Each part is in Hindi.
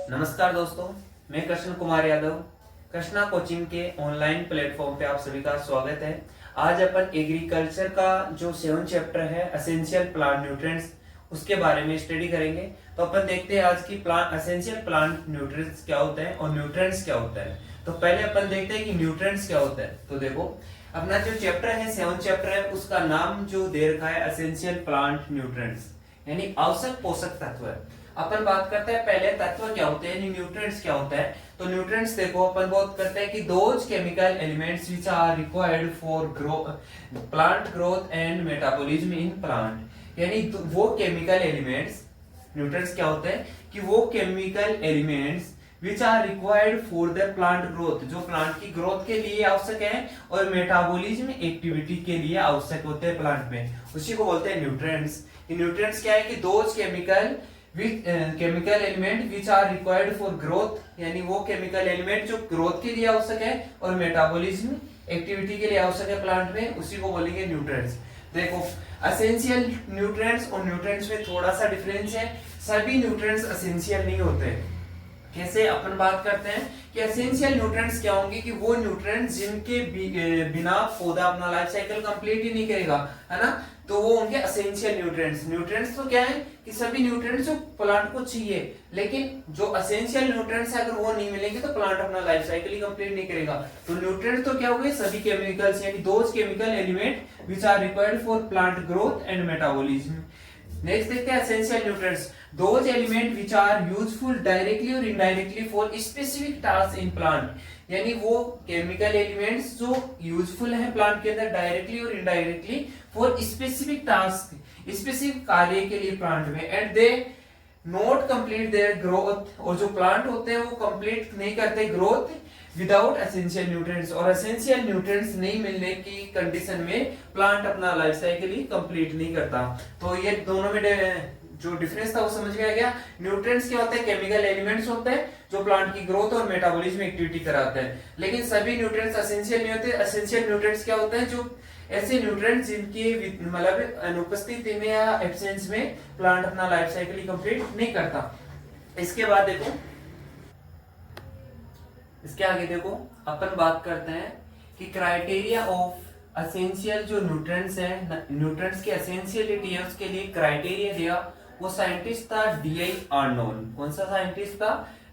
नमस्कार दोस्तों, मैं कृष्ण कुमार यादव कृष्णा कोचिंग के ऑनलाइन प्लेटफॉर्म पे आप सभी का स्वागत है। आज अपन एग्रीकल्चर का जो 7 चैप्टर है एसेंशियल प्लांट न्यूट्रिएंट्स उसके बारे में स्टडी करेंगे। तो अपन देखते हैं आज की प्लांट एसेंशियल प्लांट न्यूट्रिएंट्स क्या होता है और न्यूट्रिएंट्स क्या होता है। तो पहले अपन देखते हैं कि न्यूट्रिएंट्स क्या होता है। तो देखो, अपना जो चैप्टर है 7 चैप्टर है उसका नाम जो दे रखा है एसेंशियल प्लांट न्यूट्रिएंट्स, यानी आवश्यक पोषक तत्व। अपन बात करते हैं पहले तत्व क्या होते हैं, न्यूट्रिएंट्स क्या होता है। तो न्यूट्रिएंट्स देखो, अपन बात करते हैं कि those chemical elements which are required for plant growth and metabolism in plant, यानी वो केमिकल एलिमेंट्स, न्यूट्रिएंट्स क्या होते हैं कि वो chemical elements which are required for the plant growth, जो प्लांट की ग्रोथ के लिए आवश्यक है और मेटाबॉलिज्म एक्टिविटी के लिए आवश्यक होते हैं प्लांट में, उसी को बोलते हैं न्यूट्रिएंट्स। न्यूट्रिएंट्स क्या है कि those chemical element which are required for growth, यानी वो केमिकल एलिमेंट जो ग्रोथ के लिए आवश्यक है और मेटाबॉलिज्म एक्टिविटी के लिए आवश्यक है प्लांट में, उसी को बोलेंगे न्यूट्रिएंट्स। देखो, एसेंशियल न्यूट्रिएंट्स और न्यूट्रिएंट्स में थोड़ा सा डिफरेंस है। सभी न्यूट्रिएंट्स एसेंशियल नहीं होते। कैसे अपन बात करते हैं कि एसेंशियल न्यूट्रिएंट्स क्या होंगे कि वो न्यूट्रिएंट्स जिनके बिना पौधा अपना लाइफ साइकिल कंप्लीट ही नहीं करेगा, है ना, तो वो उनके एसेंशियल न्यूट्रिएंट्स। न्यूट्रिएंट्स तो क्या है कि सभी न्यूट्रिएंट्स जो प्लांट को चाहिए, लेकिन जो एसेंशियल न्यूट्रिएंट्स है अगर वो नहीं मिलेंगे तो प्लांट अपना लाइफ साइकिल ही कंप्लीट नहीं करेगा। तो न्यूट्रिएंट्स तो क्या हो गए, सभी केमिकल्स, यानी those chemical element which are required for plant growth and metabolism. Next देखते हैं essential nutrients, those element which are useful directly और indirectly for specific task in plant, यानी वो केमिकल एलिमेंट्स जो यूजफुल है प्लांट के अंदर डायरेक्टली और indirectly for specific task, specific कार्य के लिए प्लांट में, and they not complete their growth, और जो प्लांट होते हैं वो कंप्लीट नहीं करते ग्रोथ विदाउट एसेंशियल न्यूट्रिएंट्स, और एसेंशियल न्यूट्रिएंट्स नहीं मिलने की कंडीशन में प्लांट अपना लाइफ साइकिल ही कंप्लीट नहीं करता। तो ये दोनों में जो डिफरेंस था वो समझ में आ गया। न्यूट्रिएंट्स क्या होते हैं, केमिकल एलिमेंट्स होते हैं जो प्लांट की ग्रोथ और मेटाबॉलिज्म एक्टिविटी कराते हैं, लेकिन सभी न्यूट्रिएंट्स एसेंशियल नहीं होते। एसेंशियल न्यूट्रिएंट्स क्या होते हैं, जो ऐसे न्यूट्रिएंट्स जिनकी मतलब अनुपस्थिति में या एब्सेंस में प्लांट अपना लाइफ साइकिल ही कंप्लीट नहीं करता। इसके बाद देखो, इसके आगे देखो, अपन बात करते हैं कि क्राइटेरिया ऑफ एसेंशियल जो न्यूट्रिएंट्स है, न्यूट्रिएंट्स की एसेंशियलिटी है उसके लिए क्राइटेरिया दिया, वो साइंटिस्ट था D.I. आर्नोन। कौन सा साइंटिस्ट था,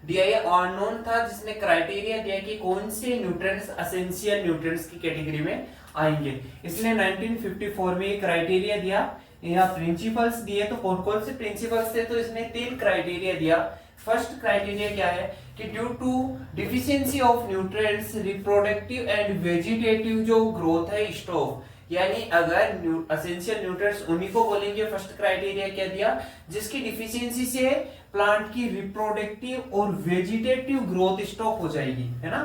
D.I. आर्नोन था, जिसने क्राइटेरिया दिया कि कौन से न्यूट्रिएंट्स एसेंशियल न्यूट्रिएंट्स की कैटेगरी में आएंगे। इसलिए 1954 में ये क्राइटेरिया दिया, यहाँ प्रिंसिपल्स दिए। तो कौन कौन से प्रिंसिपल्स थे, तो इसने 3 क्राइटेरिया दिया। फर्स्ट क्राइटेरिया क्या है कि due to deficiency of nutrients reproductive and vegetative जो ग्रोथ है स्टॉप, यानी अगर एसेंशियल न्यूट्रिएंट्स उन्हीं को बोलेंगे। फर्स्ट क्राइटेरिया क्या दिया, जिसकी डिफिशियंसी से प्लांट की रिप्रोडक्टिव और वेजिटेटिव ग्रोथ स्टॉप हो जाएगी, है ना,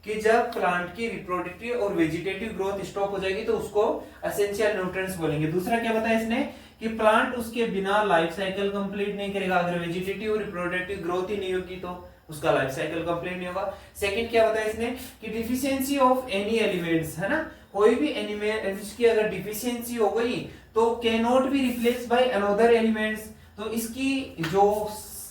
कि जब प्लांट की रिप्रोडक्टिव और वेजिटेटिव ग्रोथ स्टॉप हो जाएगी तो उसको एसेंशियल न्यूट्रिएंट्स बोलेंगे। दूसरा क्या बताया इसने कि प्लांट उसके बिना लाइफ साइकिल कंप्लीट नहीं करेगा, अगर वेजिटेटिव और रिप्रोडक्टिव ग्रोथ ही नहीं होगी तो उसका लाइफ साइकिल कंप्लीट नहीं होगा। सेकंड क्या बताया इसने कि डिफिशियंसी ऑफ एनी एलिमेंट्स, है ना, कोई भी एलिमेंट्स की अगर डिफिशियंसी हो गई तो can not be replace by another elements, तो इसकी जो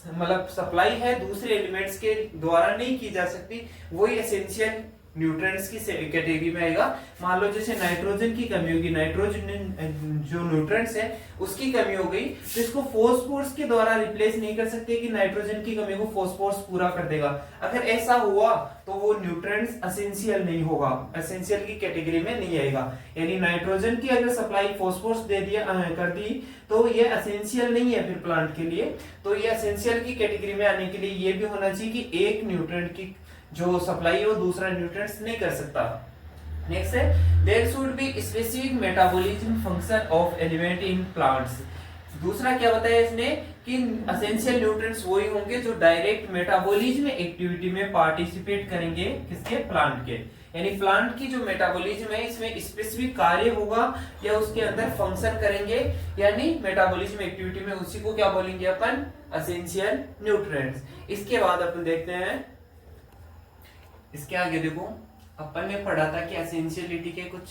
मतलब सप्लाई है दूसरे एलिमेंट्स के द्वारा नहीं की जा सकती, वही एसेंशियल न्यूट्रिएंट्स की कैटेगरी में आएगा। मान लो जैसे नाइट्रोजन की कमी होगी, नाइट्रोजन जो न्यूट्रिएंट्स है उसकी कमी हो गई, तो इसको फॉस्फोरस के द्वारा रिप्लेस नहीं कर सकते कि नाइट्रोजन की कमी को फॉस्फोरस पूरा कर देगा। अगर ऐसा हुआ तो वो न्यूट्रिएंट्स एसेंशियल नहीं होगा, एसेंशियल की कैटेगरी में नहीं आएगा। यानी नाइट्रोजन की अगर सप्लाई फॉस्फोरस दे दिया कर दी तो ये एसेंशियल नहीं है फिर प्लांट के लिए। तो ये एसेंशियल की कैटेगरी में आने के लिए ये भी होना चाहिए कि एक न्यूट्रिएंट की जो सप्लाई है वो दूसरा न्यूट्रिएंट्स नहीं कर सकता। नेक्स्ट है there should be specific metabolism function of element in plants. दूसरा क्या बताया इसने कि एसेंशियल न्यूट्रिएंट्स वही होंगे जो डायरेक्ट मेटाबॉलिज्म एक्टिविटी में पार्टिसिपेट करेंगे, किसके, प्लांट के, यानी प्लांट की जो मेटाबॉलिज्म है इसमें स्पेसिफिक कार्य होगा या उसके अंदर फंक्शन करेंगे, यानी मेटाबॉलिज्म एक्टिविटी में, उसी को क्या बोलेंगे अपन, एसेंशियल न्यूट्रिएंट्स। इसके बाद अपन देखते हैं, इसके आगे देखो, अपन ने पढ़ा था कि एसेंशियलिटी के कुछ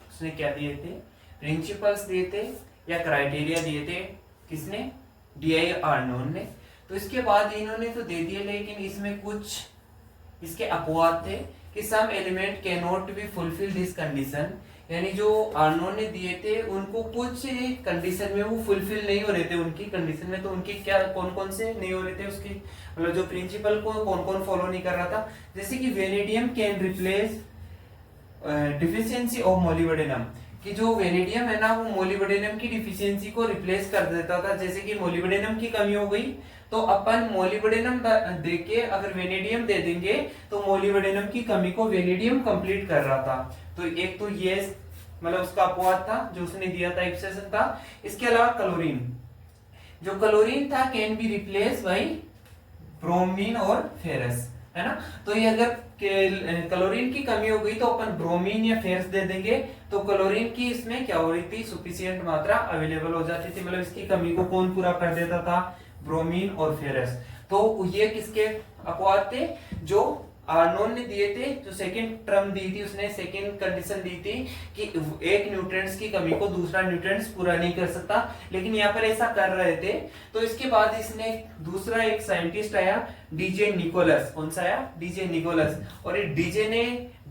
उसने क्या दिए थे, प्रिंसिपल्स दिए थे या क्राइटेरिया दिए थे, किसने, D.I. आर्नोन ने। तो तो इसके बाद इन्होंने तो दे दिए, लेकिन इसमें कुछ इसके अपवाद थे कि some element can not be fulfil this condition, यानी जो अननोन ने दिए थे उनको कुछ कंडीशन में वो फुलफिल नहीं हो रहे थे उनकी कंडीशन में। तो उनकी क्या कौन कौन से नहीं हो रहे थे, उसकी मतलब जो प्रिंसिपल को कौन कौन फॉलो नहीं कर रहा था। जैसे कि vanadium can replace deficiency of molybdenum, कि जो वेनेडियम है ना वो मोलिब्डेनम की डिफिशियंसी को रिप्लेस कर देता था। जैसे कि मोलिब्डेनम की कमी हो गई तो अपन मोलिब्डेनम देके अगर वेनेडियम दे देंगे तो मोलिब्डेनम की कमी को वेनेडियम कंप्लीट कर रहा था। तो एक तो ये मतलब उसका अपवाद था जो उसने दिया था, एक्सेप्शन था। इसके अलावा क्लोरीन, जो क्लोरीन था can be replace by bromine और फेरस, है ना। तो ये अगर क्लोरीन की कमी हो गई तो अपन ब्रोमीन या फेरस दे देंगे तो क्लोरीन की इसमें क्या हो रही थी, सुफिशियंट मात्रा अवेलेबल हो जाती थी। मतलब इसकी कमी को कौन पूरा कर देता था, ब्रोमीन और फेरस। तो ये किसके अपवाद थे, जो आर्नोन ने दिए थे। जो सेकंड टर्म दी थी उसने सेकंड कंडीशन दी थी कि एक न्यूट्रिएंट्स की कमी को दूसरा न्यूट्रिएंट्स पूरा नहीं कर सकता, लेकिन यहाँ पर ऐसा कर रहे थे। तो इसके बाद इसने दूसरा एक साइंटिस्ट आया, डीजे निकोलस। कौन सा आया, डीजे निकोलस। और ये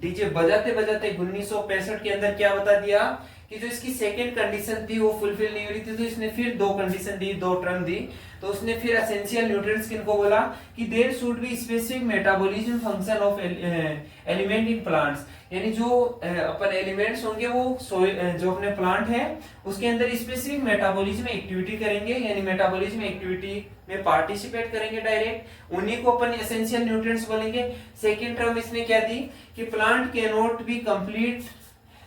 डीजे बजाते बजाते 1965 के अंदर क्या बता दिया कि जो इसकी सेकंड कंडीशन थी वो फुलफिल नहीं हो रही थी, तो इसने फिर दो कंडीशन दी, दो टर्म दी। तो उसने फिर एसेंशियल न्यूट्रिएंट्स किनको बोला कि there should be specific metabolism function of element in plants, यानी जो अपन एलिमेंट्स होंगे वो जो अपने प्लांट है उसके अंदर स्पेसिफिक मेटाबॉलिज्म एक्टिविटी करेंगे, यानी मेटाबॉलिज्म एक्टिविटी में पार्टिसिपेट करेंगे डायरेक्ट, उन्हीं को अपन एसेंशियल न्यूट्रिएंट्स बोलेंगे। सेकंड टर्म इसने क्या दी कि plant can not be complete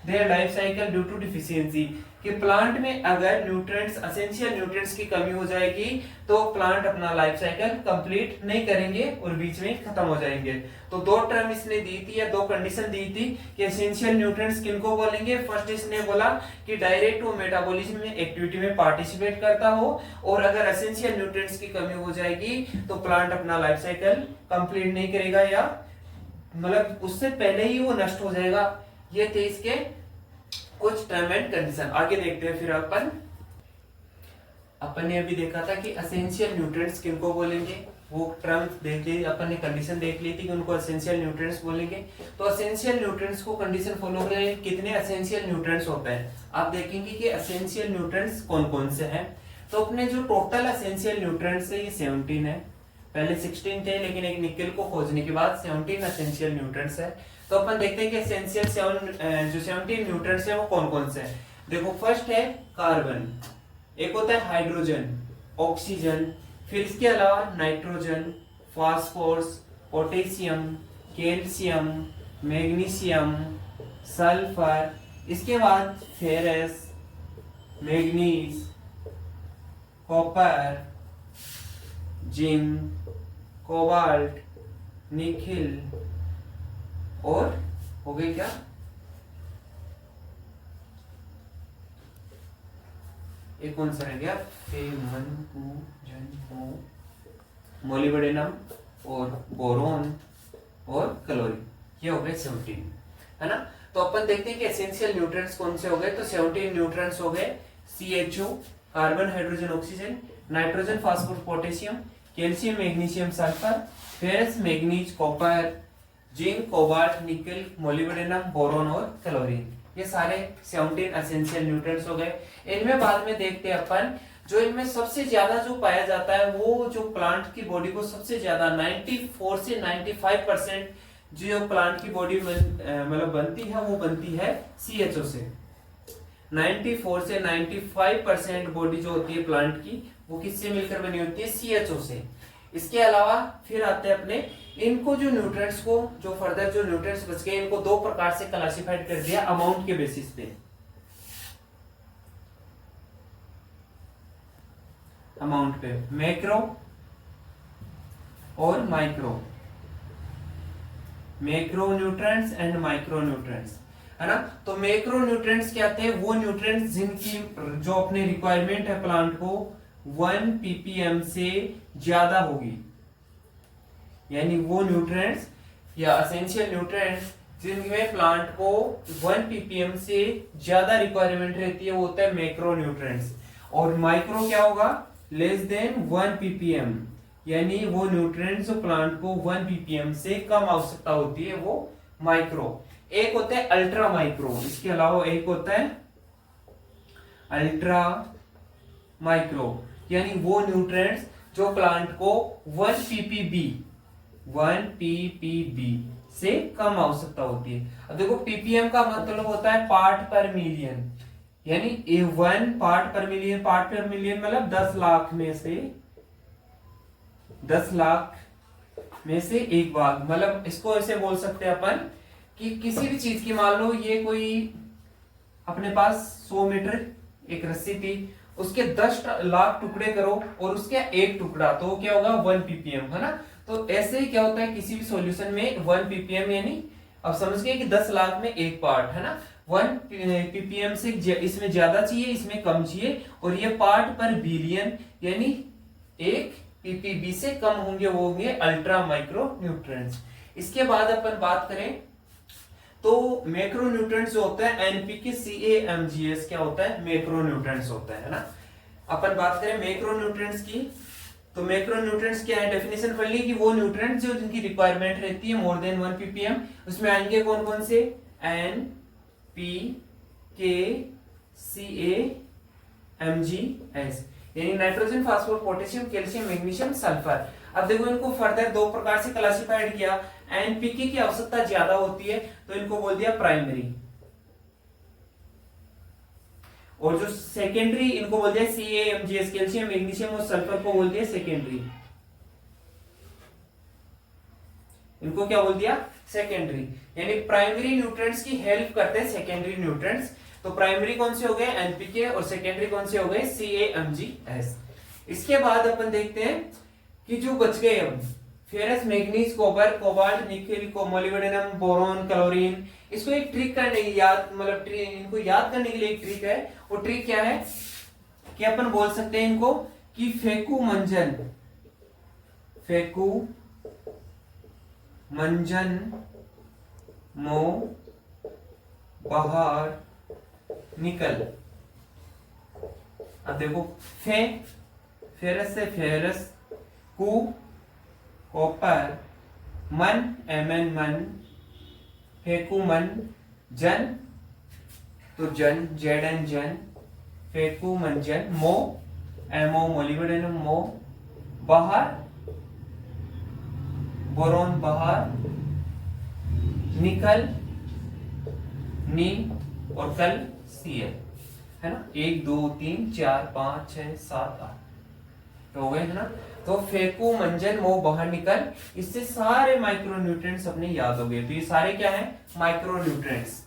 their life cycle due to deficiency, कि प्लांट में अगर न्यूट्रिएंट्स एसेंशियल न्यूट्रिएंट्स की कमी हो जाएगी तो प्लांट अपना लाइफ साइकिल कंप्लीट नहीं करेंगे और बीच में खत्म हो जाएंगे। तो दो टर्म इसने दी थी या दो कंडीशन दी थी कि एसेंशियल न्यूट्रिएंट्स किनको बोलेंगे। फर्स्ट इसने बोला कि डायरेक्ट वो मेटाबॉलिज्म में एक्टिविटी में पार्टिसिपेट करता हो, और अगर एसेंशियल न्यूट्रिएंट्स की कमी हो जाएगी तो प्लांट अपना लाइफ साइकिल कंप्लीट नहीं करेगा, या मतलब उससे पहले ही वो नष्ट हो जाएगा। ये थे इसके कुछ टर्म एंड कंडीशन। आगे देखते हैं फिर अपन ने अभी देखा था कि एसेंशियल न्यूट्रिएंट्स किनको बोलेंगे, वो टर्म देख ली अपन ने, कंडीशन देख ली थी कि उनको एसेंशियल न्यूट्रिएंट्स बोलेंगे। तो एसेंशियल न्यूट्रिएंट्स को कंडीशन फॉलो करें, कितने एसेंशियल न्यूट्रिएंट्स होते हैं आप देखेंगे कि एसेंशियल न्यूट्रिएंट्स कौन कौन से हैं। तो अपने जो टोटल एसेंशियल न्यूट्रिएंट्स है ये 17 है, पहले 16 थे लेकिन एक निकेल को खोजने के बाद 17 एसेंशियल न्यूट्रिएंट्स है। तो अपन देखते हैं कि एसेंशियल जो 17 न्यूट्रिएंट्स है वो कौन कौन से हैं। देखो फर्स्ट है कार्बन, एक होता है हाइड्रोजन, ऑक्सीजन, फिर इसके अलावा nitrogen, phosphorus, potassium, calcium, magnesium, sulphur, इसके बाद ferrous, manganese, copper, zinc, cobalt, nickel, और हो गई क्या, एक कौन सा रह गया, मोलिब्डेनम और बोरोन और क्लोरीन, ये हो गए 17, है ना। तो अपन देखते हैं कि एसेंशियल न्यूट्रिएंट्स कौन से हो गए। तो 17 न्यूट्रिएंट्स हो गए, CHO carbon hydrogen oxygen, nitrogen phosphorus potassium, calcium magnesium sulphur, ferrous manganese copper, zinc cobalt nickel molybdenum boron और क्लोरीन, ये सारे 17 एसेंशियल न्यूट्रिएंट्स हो गए। इनमें बाद में देखते हैं अपन, जो इनमें सबसे ज्यादा जो पाया जाता है वो जो प्लांट की बॉडी को सबसे ज्यादा 94 से 95% जो प्लांट की बॉडी मतलब बनती है वो बनती है CHO से। 94 से 95% बॉडी जो होती है प्लांट की वो किससे मिलकर बनी होती है, CHO से। इसके अलावा फिर आते हैं अपने, इनको जो न्यूट्रिएंट्स को जो फर्दर जो न्यूट्रिएंट्स बच गए इनको दो प्रकार से क्लासिफाइड कर दिया अमाउंट के बेसिस पे। अमाउंट पे मैक्रो और micro, macro nutrients and micro nutrients, है ना। तो मैक्रो न्यूट्रिएंट्स क्या थे, वो न्यूट्रिएंट्स जिनकी जो अपने रिक्वायरमेंट है प्लांट को 1 ppm से ज्यादा होगी, यानी वो न्यूट्रिएंट्स या एसेंशियल न्यूट्रिएंट्स जिनमें प्लांट को 1 ppm से ज्यादा रिक्वायरमेंट रहती है वो होता है मैक्रो न्यूट्रिएंट्स। और माइक्रो क्या होगा, लेस देन 1 ppm, यानी वो न्यूट्रिएंट्स जो प्लांट को 1 ppm से कम आवश्यकता होती है वो माइक्रो। एक होता है अल्ट्रा माइक्रो, इसके अलावा एक होता है अल्ट्रा माइक्रो, यानी वो न्यूट्रिएंट्स जो प्लांट को 1 ppb से कम आवश्यकता होती है। अब देखो ppm का मतलब होता है पार्ट पर मिलियन, यानी 1 पार्ट पर मिलियन, पार्ट पर मिलियन मतलब 10 लाख में से 10 लाख में से एक भाग, मतलब इसको ऐसे बोल सकते हैं अपन कि किसी भी चीज की, मान लो ये कोई अपने पास 100 मीटर एक रस्सी थी, उसके 10 लाख टुकड़े करो और उसके एक टुकड़ा, तो क्या होगा 1 ppm, है ना। तो ऐसे ही क्या होता है किसी भी सॉल्यूशन में 1 ppm, यानी अब समझ गए कि 10 लाख में एक पार्ट, है ना। 1 ppm से इसमें ज्यादा चाहिए, इसमें कम चाहिए, और ये पार्ट पर बिलियन यानी 1 ppb से कम होंगे, वो होंगे अल्ट्रा माइक्रो न्यूट्रिएंट्स। इसके बाद अपन बात करें तो मैक्रो न्यूट्रिएंट्स जो होता है एनपीके CAMGS क्या होता है, मैक्रो न्यूट्रिएंट्स होता है ना। अपन बात करें मैक्रो न्यूट्रिएंट्स की, तो मैक्रो न्यूट्रिएंट्स क्या है, डेफिनेशन पढ़ ली कि वो न्यूट्रिएंट्स जो जिनकी रिक्वायरमेंट रहती है मोर देन 1 ppm, उसमें आएंगे कौन कौन से, NPK CAMGS, यानी nitrogen, phosphorus, potassium, calcium, magnesium, sulphur. अब देखो इनको फर्दर दो प्रकार से क्लासिफाइड किया। एनपीके की आवश्यकता ज्यादा होती है तो इनको बोल दिया प्राइमरी, और जो सेकेंडरी इनको बोल दिया CAMGS, कैल्शियम, मैग्नीशियम और सल्फर को बोल दिया सेकेंडरी। इनको क्या बोल दिया, सेकेंडरी। यानी प्राइमरी न्यूट्रिएंट्स की हेल्प करते हैं सेकेंडरी न्यूट्रिएंट्स। तो प्राइमरी कौन से हो गए, एनपीके, और सेकेंडरी कौन से हो गए, CAMGS। इसके बाद अपन देखते हैं कि जो बच गए अब ferrous, manganese, copper, cobalt, nickel, molybdenum, boron, chlorine. इसको एक ट्रिक करने की याद, मतलब इनको याद करने के लिए एक ट्रिक है। वो ट्रिक क्या है कि अपन बोल सकते हैं इनको कि फेकू मंजन मो बाहर निकल। अब देखो फेरस से फेरस, कु कॉपर, मन Mn मन, फेकू मन, जन तो जन Zn जन, फेकू मंजन, मो MO मोलिब्डेनम मो, बाहर बोरॉन बाहर, निकल नी, और कल Cl, है ना। 1 2 3 4 5 6 7 8 तो हो गए, है ना। तो फेकू मंजन मो बाहर निकल, इससे सारे माइक्रो न्यूट्रिएंट्स अपने याद हो गए। तो ये सारे क्या है, माइक्रो न्यूट्रिएंट्स।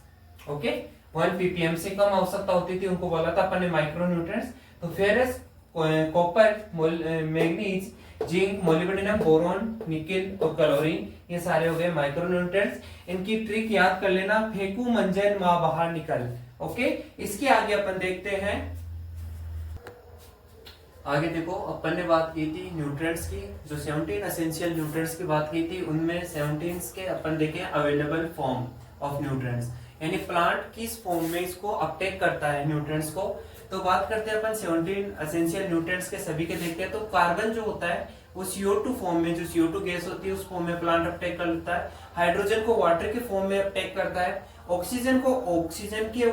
ओके, 1 ppm से कम आवश्यकता होती थी, उनको बोला था अपन ने माइक्रो न्यूट्रिएंट्स। तो ferrous, copper, manganese, zinc, molybdenum, boron, nickel और क्लोरीन, ये सारे हो गए माइक्रो न्यूट्रिएंट्स। इनकी ट्रिक याद कर लेना, फेकू मंजन मां बाहर निकल। ओके, इसके आगे अपन देखते हैं। आगे देखो अपन ने बात की थी न्यूट्रिएंट्स की, जो 17 एसेंशियल न्यूट्रिएंट्स की बात की थी, उनमें 17 के अपन देखे अवेलेबल फॉर्म ऑफ न्यूट्रिएंट्स, यानी प्लांट किस फॉर्म में इसको अपटेक करता है न्यूट्रिएंट्स को। तो बात करते हैं अपन 17 एसेंशियल न्यूट्रिएंट्स के सभी के देखते हैं। तो कार्बन जो होता है वो CO2 फॉर्म में, जो CO2 गैस होती है उस फॉर्म में प्लांट अपटेक करता है। हाइड्रोजन को वाटर के फॉर्म में अपटेक करता है। ऑक्सीजन को ऑक्सीजन के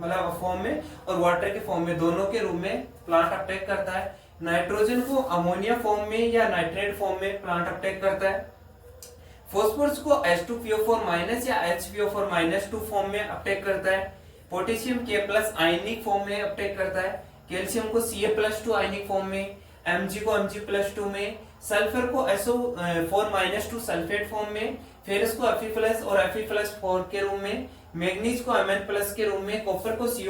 मतलब फॉर्म में और वाटर के फॉर्म में, दोनों के रूप में प्लांट अपटेक करता है। नाइट्रोजन को अमोनिया फॉर्म में या नाइट्रेट फॉर्म में प्लांट अपटेक करता है। फॉस्फोरस को H2PO4- या HPO4- फॉर्म में अपटेक करता है। पोटेशियम K+ आयनिक फॉर्म में अपटेक करता है। कैल्शियम को Ca+2 आयनिक फॉर्म में, Mg को Mg+2 में, सल्फर को SO4- सल्फेट फॉर्म में, फेरस को Fe+ और Fe+4 के रूप में, मैग्नीज को Mn+ के रूप में, कॉपर को Cu+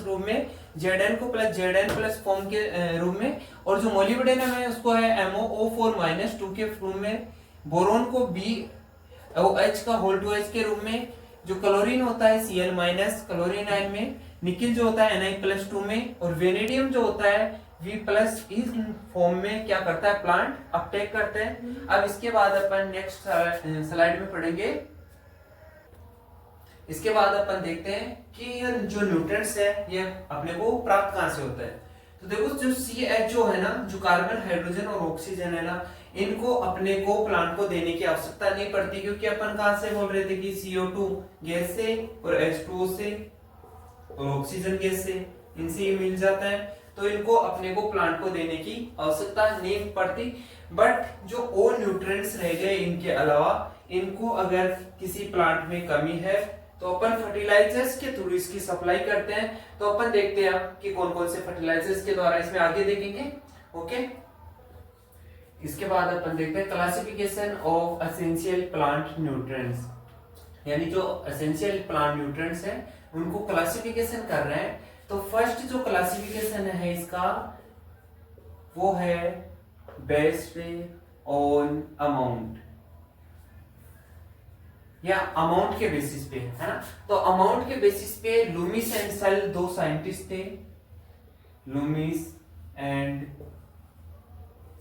रूप में, Zn को Zn+ फॉर्म के रूप में, और जो मोलिब्डेनम है उसको है MoO4- के रूप में, बोरोन को BOH का होल2H के रूप में, जो क्लोरीन होता है Cl- क्लोरीन आयन में, निकिल जो होता है Na+2 में, और वेनेडियम जो होता है V+ इस फॉर्म में क्या करता है, प्लांट अपटेक करते हैं। अब इसके बाद अपन नेक्स्ट स्लाइड में पढ़ेंगे। इसके बाद अपन देखते हैं कि जो न्यूट्रिएंट्स है ये अपने को प्राप्त कहां से होता है। तो देखो जो CHO है ना, जो कार्बन हाइड्रोजन और ऑक्सीजन है ना, इनको अपने को प्लांट को देने की आवश्यकता नहीं पड़ती, क्योंकि अपन कहां से बोल रहे थे कि CO2 गैस से और H2O से और ऑक्सीजन गैस से, इनसे ये मिल जाता है, तो इनको अपने को प्लांट को देने की आवश्यकता नहीं पड़ती। बट जो और न्यूट्रिएंट्स रह गए इनके अलावा, इनको अगर किसी प्लांट में कमी है तो अपन फर्टिलाइजर्स के थ्रू इसकी सप्लाई करते हैं। तो अपन देखते हैं कि कौन कौन से फर्टिलाइजर्स के द्वारा, इसमें आगे देखेंगे। ओके, इसके बाद अपन देखते हैं classification of essential plant nutrients, यानी जो एसेंशियल प्लांट न्यूट्रिएंट्स हैं उनको क्लासिफिकेशन कर रहे हैं। तो फर्स्ट जो क्लासिफिकेशन है इसका, वो है बेस्ड ऑन अमाउंट, या अमाउंट के बेसिस पे, है ना। तो अमाउंट के बेसिस पे लूमिस एंड सल दो साइंटिस्ट थे, लूमिस एंड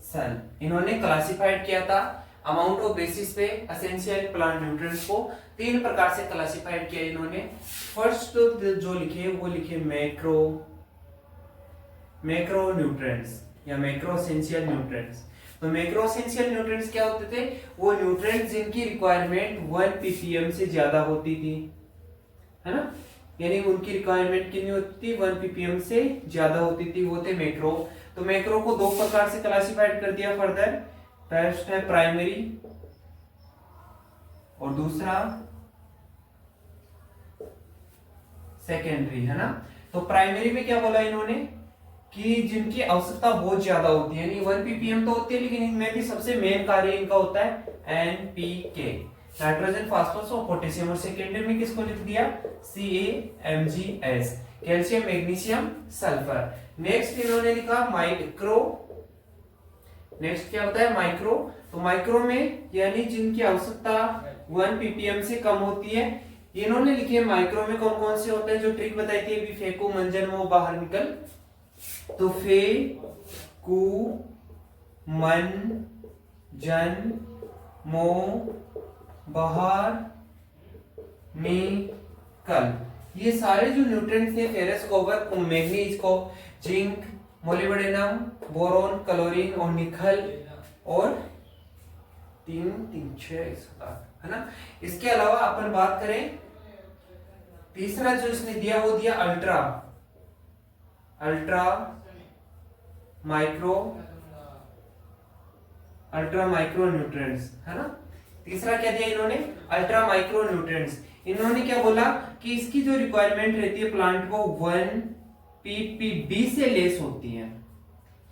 सल, इन्होंने क्लासिफाइड किया था अमाउंट ऑफ बेसिस पे एसेंशियल प्लांट न्यूट्रिएंट्स को। तीन प्रकार से क्लासिफाइड किया इन्होंने। फर्स्ट जो लिखे वो लिखे मैक्रो न्यूट्रिएंट्स या मैक्रो एसेंशियल न्यूट्रिएंट्स। तो मैक्रो एसेंशियल न्यूट्रिएंट्स क्या होते थे? वो न्यूट्रिएंट्स जिनकी रिक्वायरमेंट 1 ppm से ज्यादा होती थी, है ना, यानी उनकी रिक्वायरमेंट कितनी होती थी? 1 ppm से ज्यादा होती थी, वो थे मैक्रो। तो मैक्रो को दो प्रकार से क्लासिफाइड कर दिया फर्दर। फर्स्ट है प्राइमरी और दूसरा सेकेंडरी, है ना। तो प्राइमरी में क्या बोला इन्होंने कि जिनकी आवश्यकता बहुत ज्यादा होती है, यानी 1 ppm तो होती है, लेकिन इनमें भी सबसे मेन कार्य इनका होता है NPK, नाइट्रोजन, फास्फोरस और पोटेशियम। और सेकेंडरी में किसको लिख दिया? CaMgS, calcium, magnesium, sulphur. Next इन्होंने लिखा माइक्रो। नेक्स्ट क्या होता है? माइक्रो। तो माइक्रो में यानी जिनकी आवश्यकता 1 ppm से कम होती है, इन्होंने लिखे माइक्रो में कौन कौन से होते हैं, जो ट्रिक बताई थी अभी, फेंको मंजन वो बाहर निकल। तो फे कु मन जन मो बाहर निकल, ये सारे जो न्यूट्रिएंट्स थे, फेरस, कॉपर, मैग्नीज को, जिंक, मोलिब्डेनम, बोरोन, क्लोरीन और निकल, और 3 3 6 7, है ना। इसके अलावा अपन बात करें, तीसरा जो इसने दिया वो दिया अल्ट्रा माइक्रो न्यूट्रिएंट्स, है ना। तीसरा क्या दिया इन्होंने? Ultra micro nutrients. इन्होंने क्या बोला कि इसकी जो रिक्वायरमेंट रहती है प्लांट को 1 ppb से लेस होती है,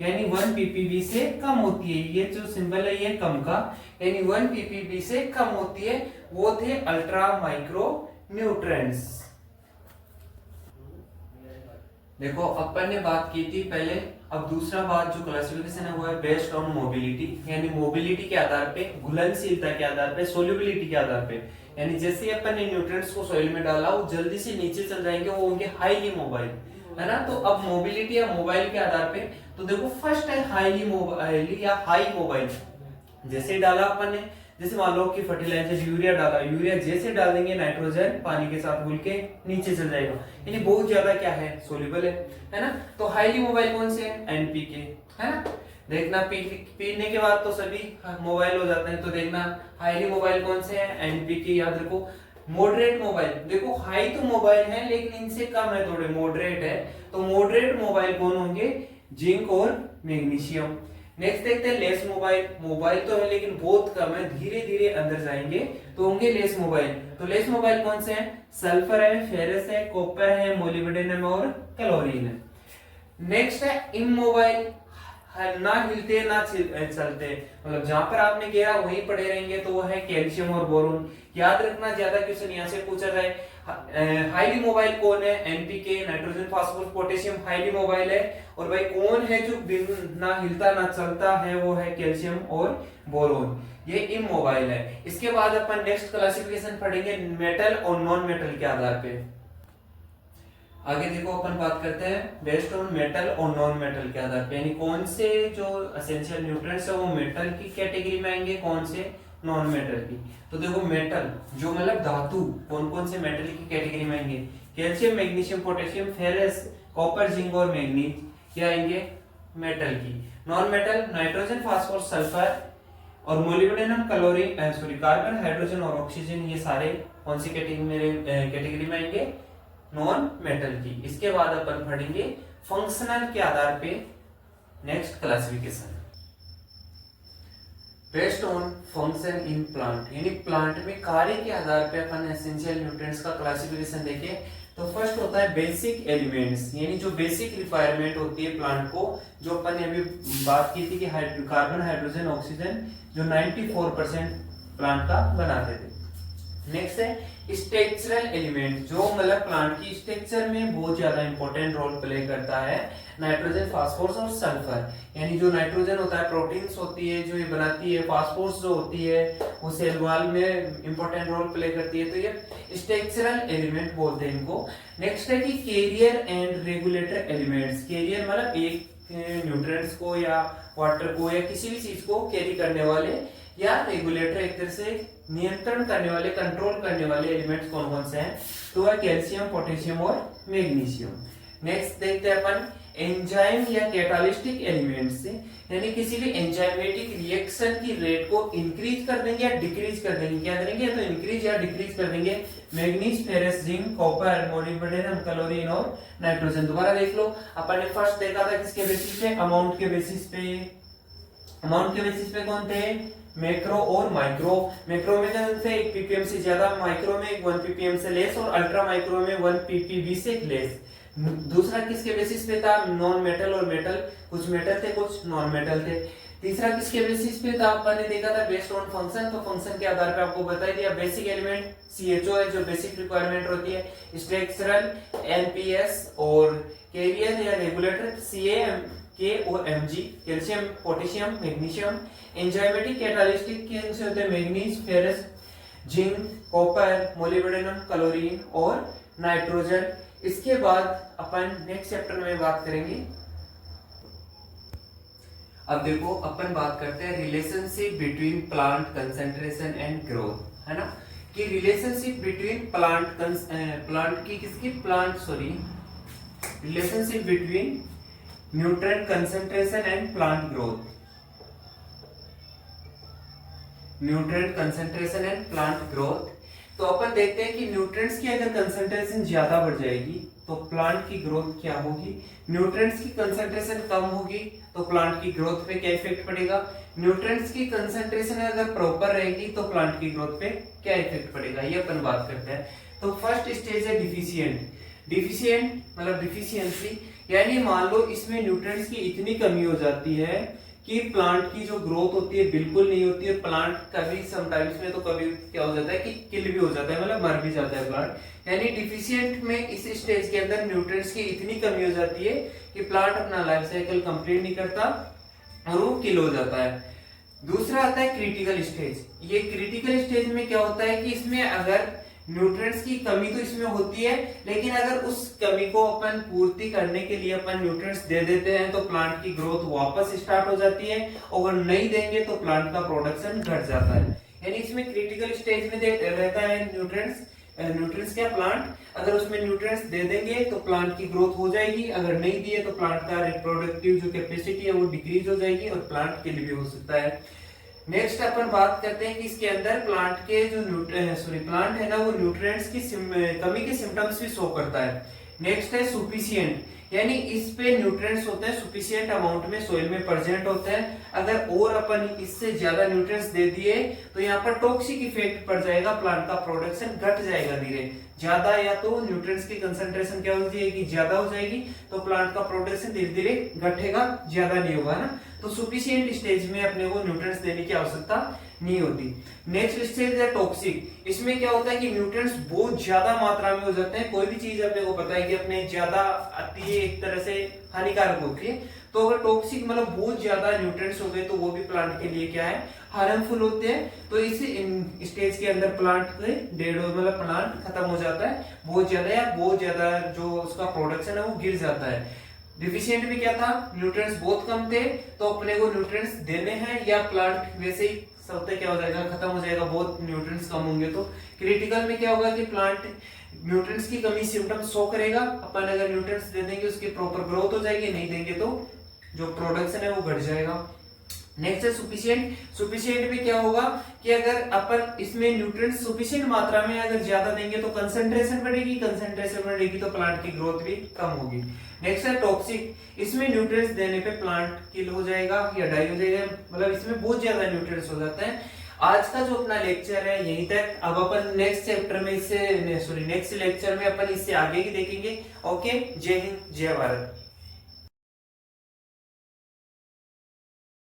यानी 1 ppb से कम होती है। ये जो सिंबल है ये कम का, यानी 1 ppb से कम होती है, वो थे अल्ट्रा माइक्रो न्यूट्रिएंट्स। देखो अपन ने बात की थी पहले, अब दूसरा बात जो क्लासिफिकेशन है वो है बेस्ड ऑन मोबिलिटी, यानी मोबिलिटी के आधार पे, घुलनशीलता के आधार पे, सोल्युबिलिटी के आधार पे, यानी जैसे अपन ने न्यूट्रिएंट्स को सॉइल में डाला वो जल्दी से नीचे चल जाएंगे, वो होंगे हाईली मोबाइल, है ना। तो अब मोबिलिटी या मोबाइल के आधार पे, तो देखो फर्स्ट है हाईली मोबाइल या हाई मोबाइल। जैसे डाला अपन ने, जैसे मान लो कि फर्टिलाइजर यूरिया डाला, यूरिया जैसे डाल देंगे नाइट्रोजन पानी के साथ घुल के नीचे चल जाएगा, यानी बहुत ज्यादा क्या है? सोल्यूबल है ना। तो हाईली मोबाइल कौन से है? NPK, है ना। देखना पीने के बाद तो सभी मोबाइल हो जाते हैं, तो देखना हाईली मोबाइल कौन से है? NPK, याद रखो। मॉडरेट मोबाइल, देखो हाई तो मोबाइल है लेकिन इनसे कम है, थोड़े मॉडरेट है, तो मॉडरेट मोबाइल कौन होंगे? जिंक और मैग्नीशियम। नेक्स्ट देखते हैं लेस मोबाइल, मोबाइल तो है लेकिन बहुत कम है, धीरे धीरे अंदर जाएंगे, तो होंगे लेस मोबाइल। तो लेस मोबाइल कौन से हैं? सल्फर है, फेरस है, कॉपर है, मोलिब्डेनम और क्लोरीन है। नेक्स्ट है इमोबाइल, ना हिलते ना चलते, मतलब जहां पर आपने गिरा वहीं पड़े रहेंगे, तो वो है कैल्शियम और बोरोन। याद रखना, ज्यादा क्वेश्चन यहाँ से पूछा जाए। हाईली मोबाइल कौन है? NPK, nitrogen, phosphorus, potassium highly mobile है। और भाई कौन है जो ना हिलता ना चलता है? वो है कैल्शियम और बोरोन, ये इमोबाइल है। इसके बाद अपन नेक्स्ट क्लासिफिकेशन पढ़ेंगे मेटल और नॉन मेटल के आधार पे। आगे देखो अपन बात करते हैं बेस्ड ऑन मेटल और नॉन मेटल के आधार पे, यानी कौन से जो एसेंशियल न्यूट्रिएंट्स है वो मेटल की कैटेगरी में आएंगे, कौन से नॉन मेटल की। तो देखो मेटल जो मतलब धातु, कौन कौन से मेटल की कैटेगरी में आएंगे? Calcium, magnesium, potassium, ferrous, copper, zinc और मैग्नीज, क्या आएंगे, मेटल की। Non metal nitrogen, phosphorus, sulphur और molybdenum, chlorine sorry carbon, hydrogen और ऑक्सीजन, ये सारे कौन सी कैटेगरी में आएंगे, नॉन मेटल की। इसके बाद अपन पढ़ेंगे फंक्शनल के आधार पे next classification based on function in plant, यानी प्लांट में कार्य के आधार पे अपन एसेंशियल न्यूट्रिएंट्स का क्लासिफिकेशन देखें तो फर्स्ट होता है बेसिक एलिमेंट्स, यानी जो बेसिक रिक्वायरमेंट होती है प्लांट को, जो अपन ने अभी बात की थी कि कार्बन, हाइड्रोजन, ऑक्सीजन, जो 94% प्लांट का बनाते थे। नेक्स्ट है स्ट्रक्चरल एलिमेंट, जो मतलब प्लांट की स्ट्रक्चर में बहुत ज्यादा इंपॉर्टेंट रोल प्ले करता है, नाइट्रोजन, फास्फोरस और सल्फर, यानी जो नाइट्रोजन होता है प्रोटीन्स होती है जो ये बनाती है, फास्फोरस जो होती है वो सेल वॉल में इंपॉर्टेंट रोल प्ले करती है, तो ये स्ट्रक्चरल एलिमेंट बोलते हैं इनको। नेक्स्ट है कि carrier and regulator elements, carrier मतलब एक न्यूट्रिएंट्स को या वाटर को या किसी भी चीज को कैरी करने वाले, या रेगुलेटर एक तरह से नियंत्रण करने वाले, कंट्रोल करने वाले एलिमेंट्स कौन कौन से हैं, तो है कैल्शियम, पोटेशियम और मैग्नीशियम। नेक्स्ट देखते हैं अपन एंजाइम या कैटालिस्टिक एलिमेंट्स, यानी किसी भी एंजाइमेटिक रिएक्शन की रेट को इंक्रीज कर देंगे या डिक्रीज कर देंगे, क्या करेंगे, तो इंक्रीज या डिक्रीज कर देंगे। Manganese, ferrous, zinc, copper, molybdenum, chlorine और नाइट्रोजन। दोबारा देख लो, अपन ने फर्स्ट देखा था किसके बेसिस पे, अमाउंट के बेसिस पे। अमाउंट के बेसिस पे कौन थे, मैक्रो और माइक्रो। मैक्रो में थे 1 ppm से ज्यादा, माइक्रो में 1 ppm से लेस और अल्ट्रा माइक्रो में 1 ppb से लेस। दूसरा किसके बेसिस पे था, नॉन मेटल और मेटल, कुछ मेटल थे कुछ नॉन मेटल थे। तीसरा किसके बेसिस पे था, अपन ने देखा था बेस्ड ऑन फंक्शन, तो फंक्शन के आधार पे आपको बता दिया। बेसिक एलिमेंट CHO है जो बेसिक रिक्वायरमेंट होती है, स्ट्रक्चरल NPS और कैरियर या रेगुलेटर CA, K और Mg, calcium, potassium, magnesium. Enzymatic catalytic के होते हैं manganese, ferrous, zinc, copper, molybdenum, chlorine और नाइट्रोजन। इसके बाद अपन नेक्स्ट चैप्टर में बात करेंगे। अब देखो अपन बात करते हैं relationship between plant concentration and growth, है ना, कि relationship between relationship between nutrient concentration and plant growth, nutrient concentration and plant growth. तो अपन देखते हैं कि न्यूट्रिएंट्स की अगर कंसंट्रेशन ज्यादा बढ़ जाएगी तो प्लांट की ग्रोथ क्या होगी, न्यूट्रिएंट्स की कंसंट्रेशन कम होगी तो प्लांट की ग्रोथ पे क्या इफेक्ट पड़ेगा, न्यूट्रिएंट्स की कंसंट्रेशन अगर प्रॉपर रहेगी तो प्लांट की ग्रोथ पे क्या इफेक्ट पड़ेगा, ये अपन बात करते हैं। तो फर्स्ट स्टेज है डिफिशिएंट मतलब डिफिशियंसी, यानी मान लो इसमें न्यूट्रिएंट्स की इतनी कमी हो जाती है कि प्लांट की जो ग्रोथ होती है बिल्कुल नहीं होती है। प्लांट कभी समटाइम्स में तो कभी क्या हो जाता है कि किल भी हो जाता है, मतलब मर भी जाता है प्लांट। यानी डिफिशिएंट में इस स्टेज के अंदर न्यूट्रिएंट्स की इतनी कमी हो जाती है कि प्लांट अपना लाइफ साइकिल कंप्लीट नहीं करता और वो किल हो जाता है। दूसरा आता है क्रिटिकल स्टेज। ये क्रिटिकल स्टेज में क्या होता है कि इसमें अगर न्यूट्रिएंट्स की कमी तो इसमें होती है, लेकिन अगर उस कमी को अपन पूर्ति करने के लिए अपन न्यूट्रिएंट्स दे देते हैं तो प्लांट की ग्रोथ वापस स्टार्ट हो जाती है, और अगर नहीं देंगे तो प्लांट का प्रोडक्शन घट जाता है। यानी इसमें क्रिटिकल स्टेज में रहता है न्यूट्रिएंट्स क्या, प्लांट अगर उसमें न्यूट्रिएंट्स दे देंगे तो प्लांट की ग्रोथ हो जाएगी, अगर नहीं दिए तो प्लांट का रिप्रोडक्टिव जो कैपेसिटी है वो डिक्रीज हो जाएगी और प्लांट किल भी हो सकता है। नेक्स्ट अपन बात करते हैं कि इसके अंदर प्लांट के जो प्लांट है ना वो न्यूट्रिएंट्स की कमी के सिम्टम्स भी शो करता है। नेक्स्ट है सुफिशिएंट, यानी इस पे न्यूट्रिएंट्स होते हैं सुफिशिएंट अमाउंट में सोइल में प्रेजेंट होते हैं। अगर और अपन इससे ज्यादा न्यूट्रिएंट्स दे दिए तो यहाँ पर टॉक्सिक इफेक्ट पड़ जाएगा, प्लांट का प्रोडक्शन घट जाएगा धीरे ज्यादा, या तो न्यूट्रिएंट्स की कंसंट्रेशन क्या हो जाएगी, ज्यादा हो जाएगी तो प्लांट का प्रोडक्शन धीरे धीरे घटेगा, ज्यादा नहीं होगा ना। तो सुफिशिएंट स्टेज में अपने को न्यूट्रिएंट्स देने की आवश्यकता नहीं होती। नेक्स्ट स्टेज है टॉक्सिक। इसमें क्या होता है कि न्यूट्रिएंट्स बहुत ज्यादा मात्रा में हो जाते हैं। कोई भी चीज अपने को पता है कि अपने ज्यादा आती है एक तरह से हानिकारक होती है, तो अगर टॉक्सिक मतलब बहुत ज्यादा न्यूट्रिएंट्स हो गए तो वो भी प्लांट के लिए क्या है, हार्मफुल होते हैं। तो इस स्टेज के अंदर प्लांट डेड मतलब प्लांट खत्म हो जाता है, बहुत ज्यादा जो उसका प्रोडक्शन है वो गिर जाता है। डिफिशिएंट में क्या था, न्यूट्रिएंट्स बहुत कम थे, तो अपने को न्यूट्रिएंट्स देने हैं या प्लांट वैसे ही सबसे क्या हो जाएगा, खत्म हो जाएगा, बहुत न्यूट्रिएंट्स कम होंगे। तो क्रिटिकल में क्या होगा कि प्लांट न्यूट्रिएंट्स की कमी सिम्टम शो करेगा। अपन अगर न्यूट्रिएंट्स दे देंगे उसकी प्रॉपर ग्रोथ हो जाएगी, नहीं देंगे तो जो प्रोडक्शन है वो घट जाएगा। नेक्स्ट है सुफिशिएंट। सुफिशिएंट में क्या होगा कि अगर अपन इसमें न्यूट्रिएंट्स सुफिशिएंट मात्रा में अगर ज्यादा देंगे तो कंसंट्रेशन बढ़ेगी, कंसंट्रेशन बढ़ेगी तो प्लांट की ग्रोथ भी कम होगी। नेक्स्ट है टॉक्सिक। इसमें न्यूट्रिएंट्स देने पे प्लांट किल हो जाएगा या डाई हो जाएगा, मतलब इसमें बहुत ज्यादा न्यूट्रिएंट्स हो जाते हैं। आज का जो अपना लेक्चर है यहीं तक। अब अपन नेक्स्ट चैप्टर में इससे नेक्स्ट लेक्चर में अपन इससे आगे की देखेंगे। ओके, जय हिंद, जय भारत।